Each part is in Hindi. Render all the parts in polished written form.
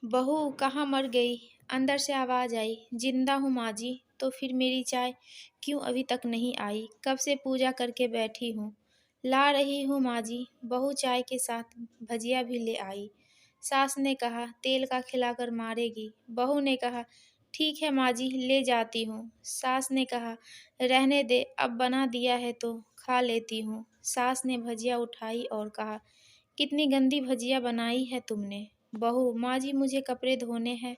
बहू कहाँ मर गई? अंदर से आवाज आई। जिंदा हूँ माँ जी। तो फिर मेरी चाय क्यों अभी तक नहीं आई? कब से पूजा करके बैठी हूँ। ला रही हूँ माँ जी। बहू चाय के साथ भजिया भी ले आई। सास ने कहा तेल का खिलाकर मारेगी। बहू ने कहा ठीक है माँ जी, ले जाती हूँ। सास ने कहा रहने दे, अब बना दिया है तो खा लेती हूँ। सास ने भजिया उठाई और कहा कितनी गंदी भजिया बनाई है तुमने। बहू माँ जी मुझे कपड़े धोने हैं,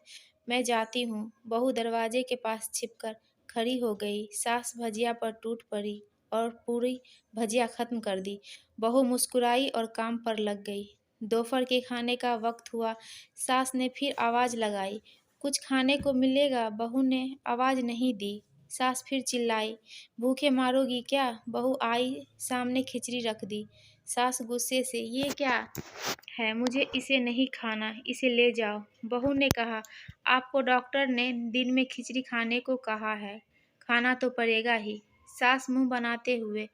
मैं जाती हूँ। बहू दरवाजे के पास छिपकर खड़ी हो गई। सास भजिया पर टूट पड़ी और पूरी भजिया खत्म कर दी। बहू मुस्कुराई और काम पर लग गई। दोपहर के खाने का वक्त हुआ। सास ने फिर आवाज लगाई, कुछ खाने को मिलेगा? बहू ने आवाज नहीं दी। सास फिर चिल्लाई, भूखे मारोगी क्या? बहू आई, सामने खिचड़ी रख दी। सास गुस्से से ये क्या है, मुझे इसे नहीं खाना, इसे ले जाओ। बहू ने कहा आपको डॉक्टर ने दिन में खिचड़ी खाने को कहा है, खाना तो पड़ेगा ही। सास मुंह बनाते हुए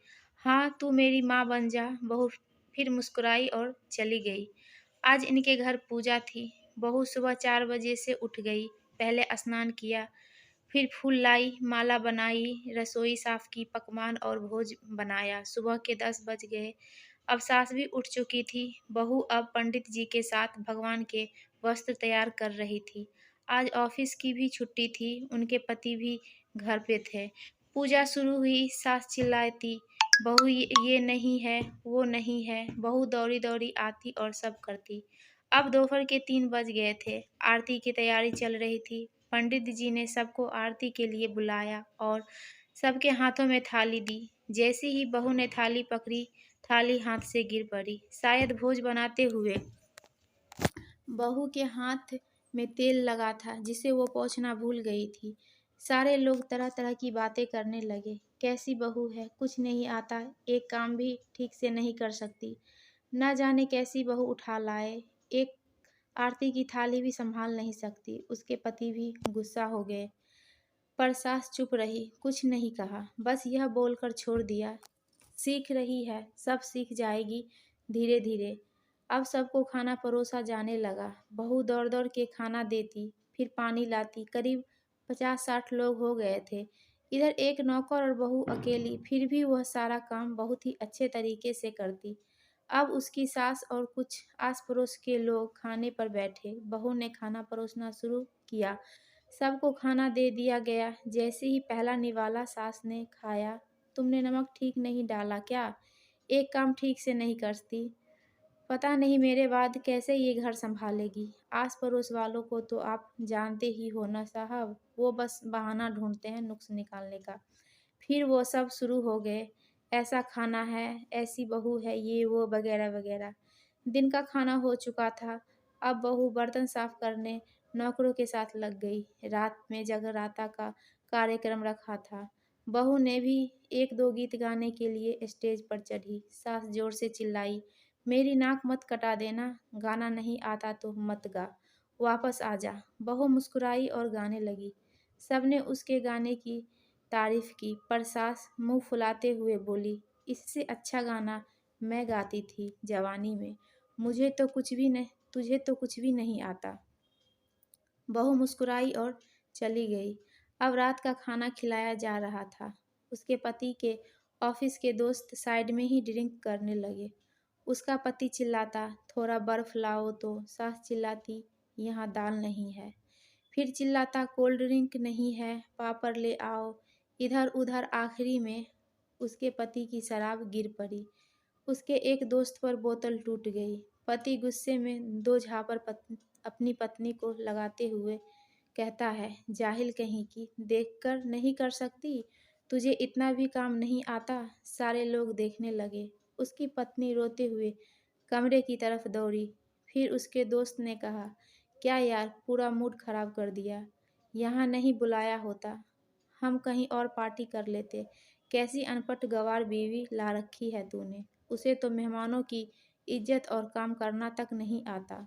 हाँ तू मेरी माँ बन जा। बहू फिर मुस्कुराई और चली गई। आज इनके घर पूजा थी। बहू सुबह 4 बजे से उठ गई। पहले स्नान किया, फिर फूल लाई, माला बनाई, रसोई साफ की, पकवान और भोज बनाया। सुबह के 10 बज गए। अब सास भी उठ चुकी थी। बहू अब पंडित जी के साथ भगवान के वस्त्र तैयार कर रही थी। आज ऑफिस की भी छुट्टी थी। उनके पति भी घर पे थे। पूजा शुरू हुई। सास चिल्लाती, बहू ये नहीं है, वो नहीं है। बहू दौड़ी दौड़ी आती और सब करती। अब दोपहर के 3 बज गए थे। आरती की तैयारी चल रही थी। पंडित जी ने सबको आरती के लिए बुलाया और सबके हाथों में थाली दी। जैसे ही बहू ने थाली पकड़ी, थाली हाथ से गिर पड़ी। शायद भोज बनाते हुए बहू के हाथ में तेल लगा था, जिसे वो पोंछना भूल गई थी। सारे लोग तरह तरह की बातें करने लगे। कैसी बहू है, कुछ नहीं आता, एक काम भी ठीक से नहीं कर सकती, न जाने कैसी बहू उठा लाए, एक आरती की थाली भी संभाल नहीं सकती। उसके पति भी गुस्सा हो गए, पर सास चुप रही, कुछ नहीं कहा, बस यह बोलकर छोड़ दिया, सीख रही है, सब सीख जाएगी धीरे धीरे। अब सबको खाना परोसा जाने लगा। बहू दौड़ दौड़ के खाना देती, फिर पानी लाती। करीब 50-60 लोग हो गए थे। इधर एक नौकर और बहू अकेली, फिर भी वह सारा काम बहुत ही अच्छे तरीके से करती। अब उसकी सास और कुछ आस पड़ोस के लोग खाने पर बैठे। बहू ने खाना परोसना शुरू किया। सबको खाना दे दिया गया। जैसे ही पहला निवाला सास ने खाया, तुमने नमक ठीक नहीं डाला क्या? एक काम ठीक से नहीं करती, पता नहीं मेरे बाद कैसे ये घर संभालेगी। आस पड़ोस वालों को तो आप जानते ही हो ना साहब, वो बस बहाना ढूंढते हैं नुक्स निकालने का। फिर वो सब शुरू हो गए, ऐसा खाना है, ऐसी बहू है, ये वो वगैरह वगैरह। दिन का खाना हो चुका था। अब बहू बर्तन साफ करने नौकरों के साथ लग गई। रात में जगराता का कार्यक्रम रखा था। बहू ने भी 1-2 गीत गाने के लिए स्टेज पर चढ़ी। सास जोर से चिल्लाई, मेरी नाक मत कटा देना, गाना नहीं आता तो मत गा, वापस आ जा। बहू मुस्कुराई और गाने लगी। सबने उसके गाने की तारीफ की, पर सास मुंह फुलाते हुए बोली, इससे अच्छा गाना मैं गाती थी जवानी में, मुझे तो कुछ भी नहीं, तुझे तो कुछ भी नहीं आता। बहू मुस्कुराई और चली गई। अब रात का खाना खिलाया जा रहा था। उसके पति के ऑफिस के दोस्त साइड में ही ड्रिंक करने लगे। उसका पति चिल्लाता, थोड़ा बर्फ लाओ तो। सास चिल्लाती, यहाँ दाल नहीं है। फिर चिल्लाता, कोल्ड ड्रिंक नहीं है, पापड़ ले आओ। इधर उधर आखिरी में उसके पति की शराब गिर पड़ी। उसके एक दोस्त पर बोतल टूट गई। पति गुस्से में 2 झापड़ अपनी पत्नी को लगाते हुए कहता है, जाहिल कहीं की, देखकर नहीं कर सकती, तुझे इतना भी काम नहीं आता। सारे लोग देखने लगे। उसकी पत्नी रोते हुए कमरे की तरफ दौड़ी। फिर उसके दोस्त ने कहा, क्या यार, पूरा मूड खराब कर दिया, यहाँ नहीं बुलाया होता, हम कहीं और पार्टी कर लेते। कैसी अनपढ़ गंवार बीवी ला रखी है तूने, उसे तो मेहमानों की इज्जत और काम करना तक नहीं आता।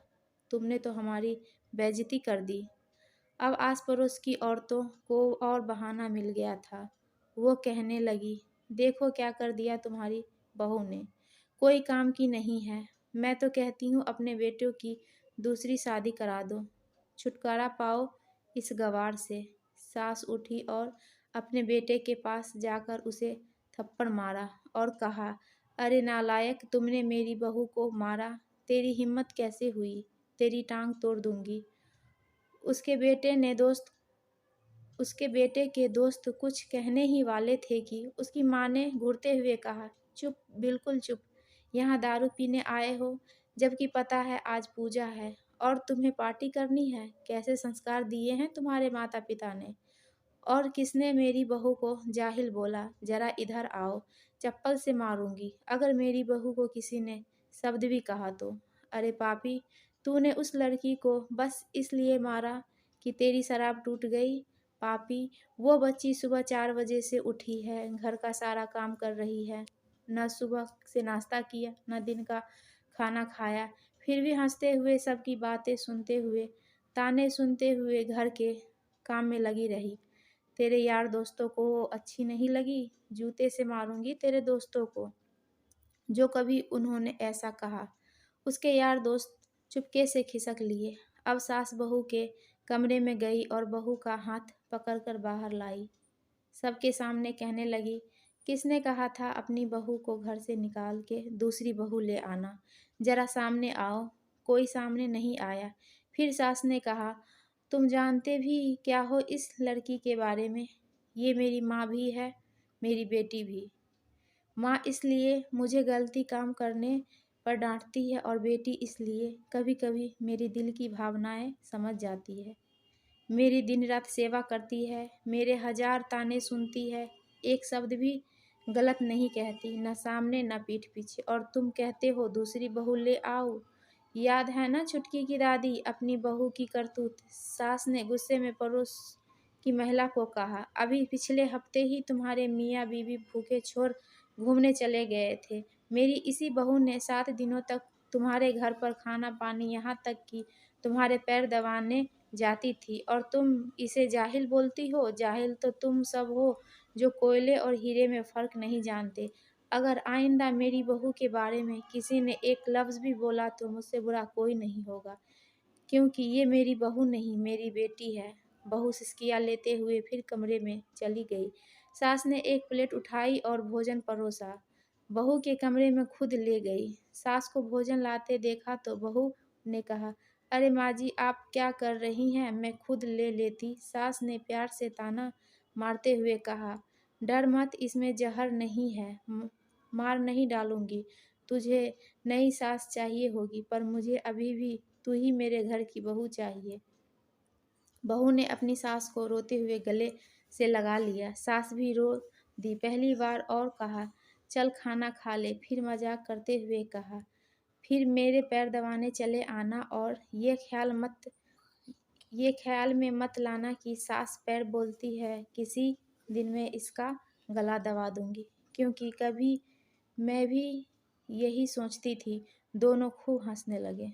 तुमने तो हमारी बेइज्जती कर दी। अब आस पड़ोस की औरतों को और बहाना मिल गया था। वो कहने लगी, देखो क्या कर दिया तुम्हारी बहू ने, कोई काम की नहीं है। मैं तो कहती हूँ अपने बेटों की दूसरी शादी करा दो। छुटकारा पाओ इस गवार से। सास उठी और अपने बेटे के पास जाकर उसे थप्पड़ मारा और कहा, अरे नालायक, तुमने मेरी बहू को मारा, तेरी हिम्मत कैसे हुई, तेरी टांग तोड़ दूंगी। उसके बेटे ने दोस्त उसके बेटे के दोस्त कुछ कहने ही वाले थे कि उसकी माँ ने घूरते हुए कहा, चुप, बिल्कुल चुप। यहाँ दारू पीने आए हो, जबकि पता है आज पूजा है और तुम्हें पार्टी करनी है। कैसे संस्कार दिए हैं तुम्हारे माता पिता ने। और किसने मेरी बहू को जाहिल बोला, जरा इधर आओ, चप्पल से मारूंगी अगर मेरी बहू को किसी ने शब्द भी कहा तो। अरे पापी, तूने उस लड़की को बस इसलिए मारा कि तेरी शराब टूट गई। पापी, वो बच्ची सुबह 4 बजे से उठी है, घर का सारा काम कर रही है, न सुबह से नाश्ता किया न दिन का खाना खाया, फिर भी हंसते हुए सबकी बातें सुनते हुए, ताने सुनते हुए घर के काम में लगी रही। तेरे यार दोस्तों को वो अच्छी नहीं लगी, जूते से मारूंगी तेरे दोस्तों को जो कभी उन्होंने ऐसा कहा। उसके यार दोस्त चुपके से खिसक लिए। अब सास बहू के कमरे में गई और बहू का हाथ पकड़कर बाहर लाई। सबके सामने कहने लगी, किसने कहा था अपनी बहू को घर से निकाल के दूसरी बहू ले आना, जरा सामने आओ। कोई सामने नहीं आया। फिर सास ने कहा, तुम जानते भी क्या हो इस लड़की के बारे में। ये मेरी माँ भी है, मेरी बेटी भी। माँ इसलिए मुझे गलती काम करने पर डांटती है और बेटी इसलिए कभी कभी मेरी दिल की भावनाएं समझ जाती है। मेरी दिन रात सेवा करती है, मेरे 1000 ताने सुनती है, एक शब्द भी गलत नहीं कहती, न सामने न पीठ पीछे। और तुम कहते हो दूसरी बहू ले आओ। याद है ना छुटकी की दादी, अपनी बहू की करतूत। सास ने गुस्से में पड़ोस की महिला को कहा, अभी पिछले हफ्ते ही तुम्हारे मियाँ बीवी भूखे छोड़ घूमने चले गए थे। मेरी इसी बहू ने 7 दिनों तक तुम्हारे घर पर खाना पानी, यहाँ तक कि तुम्हारे पैर दबाने जाती थी, और तुम इसे जाहिल बोलती हो। जाहिल तो तुम सब हो जो कोयले और हीरे में फ़र्क नहीं जानते। अगर आइंदा मेरी बहू के बारे में किसी ने एक लफ्ज़ भी बोला तो मुझसे बुरा कोई नहीं होगा, क्योंकि ये मेरी बहू नहीं, मेरी बेटी है। बहू सिसकियाँ लेते हुए फिर कमरे में चली गई। सास ने एक प्लेट उठाई और भोजन परोसा, बहू के कमरे में खुद ले गई। सास को भोजन लाते देखा तो बहू ने कहा, अरे माँ जी, आप क्या कर रही हैं, मैं खुद ले लेती। सास ने प्यार से ताना मारते हुए कहा, डर मत, इसमें जहर नहीं है, मार नहीं डालूंगी। तुझे नई सास चाहिए होगी, पर मुझे अभी भी तू ही मेरे घर की बहू चाहिए। बहू ने अपनी सास को रोते हुए गले से लगा लिया। सास भी रो दी पहली बार और कहा, चल खाना खा ले। फिर मजाक करते हुए कहा, फिर मेरे पैर दबाने चले आना, और ये ख्याल में मत लाना कि सास पैर बोलती है किसी दिन मैं इसका गला दबा दूंगी, क्योंकि कभी मैं भी यही सोचती थी। दोनों खूब हंसने लगे।